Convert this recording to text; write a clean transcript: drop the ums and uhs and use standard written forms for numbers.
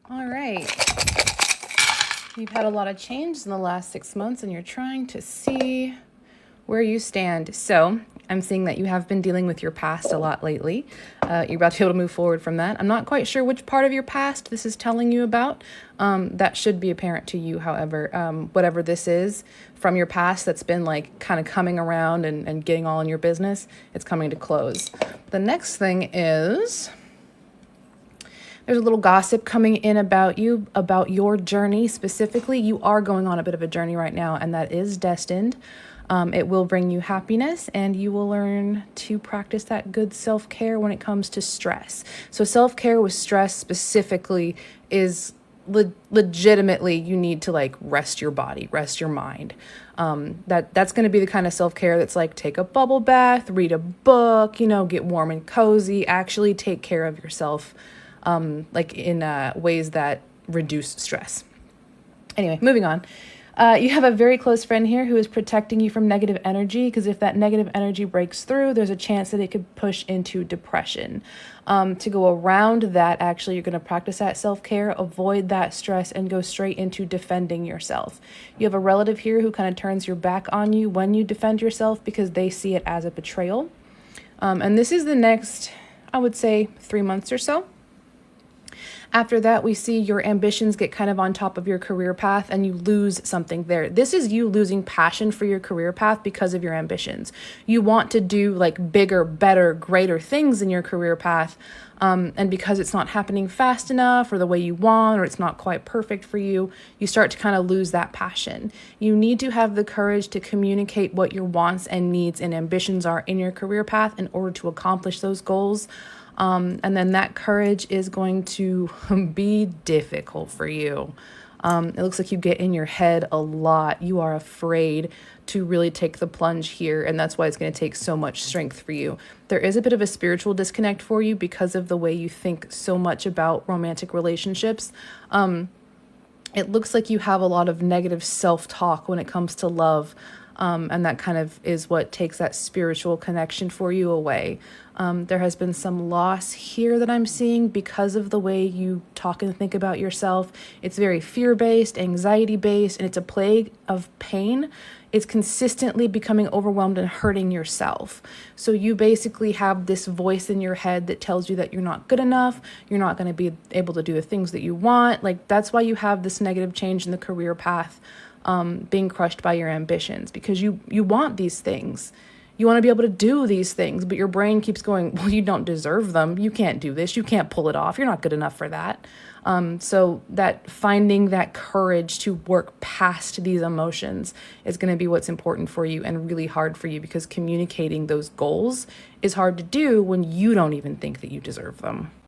All right. You've had a lot of change in the last 6 months and you're trying to see where you stand. So I'm seeing that you have been dealing with your past a lot lately. You're about to be able to move forward from that. I'm not quite sure which part of your past this is telling you about. That should be apparent to you, however. Whatever this is from your past that's been like kind of coming around and getting all in your business, it's coming to close. The next thing is there's a little gossip coming in about you, about your journey specifically. You are going on a bit of a journey right now, and that is destined. It will bring you happiness, and you will learn to practice that good self-care when it comes to stress. So self-care with stress specifically is legitimately you need to like rest your body, rest your mind. That's going to be the kind of self-care that's like take a bubble bath, read a book, get warm and cozy, actually take care of yourself. Like in ways that reduce stress. Anyway, moving on. You have a very close friend here who is protecting you from negative energy, because if that negative energy breaks through, there's a chance that it could push into depression. To go around that, actually, you're going to practice that self-care, avoid that stress, and go straight into defending yourself. You have a relative here who kind of turns your back on you when you defend yourself because they see it as a betrayal. And this is the next, I would say, 3 months or so. After that, we see your ambitions get kind of on top of your career path and you lose something there. This is you losing passion for your career path because of your ambitions. You want to do like bigger, better, greater things in your career path. And because it's not happening fast enough or the way you want, or it's not quite perfect for you, you start to kind of lose that passion. You need to have the courage to communicate what your wants and needs and ambitions are in your career path in order to accomplish those goals. And then that courage is going to be difficult for you. It looks like you get in your head a lot. You are afraid to really take the plunge here, and that's why it's going to take so much strength for you. There is a bit of a spiritual disconnect for you because of the way you think so much about romantic relationships. It looks like you have a lot of negative self-talk when it comes to love. And that kind of is what takes that spiritual connection for you away. There has been some loss here that I'm seeing because of the way you talk and think about yourself. It's very fear-based, anxiety-based, and it's a plague of pain. It's consistently becoming overwhelmed and hurting yourself. So you basically have this voice in your head that tells you that you're not good enough, you're not going to be able to do the things that you want. Like, that's why you have this negative change in the career path. Being crushed by your ambitions, because you want these things. You want to be able to do these things, but your brain keeps going, well, you don't deserve them. You can't do this. You can't pull it off. You're not good enough for that. So that finding that courage to work past these emotions is going to be what's important for you and really hard for you, because communicating those goals is hard to do when you don't even think that you deserve them.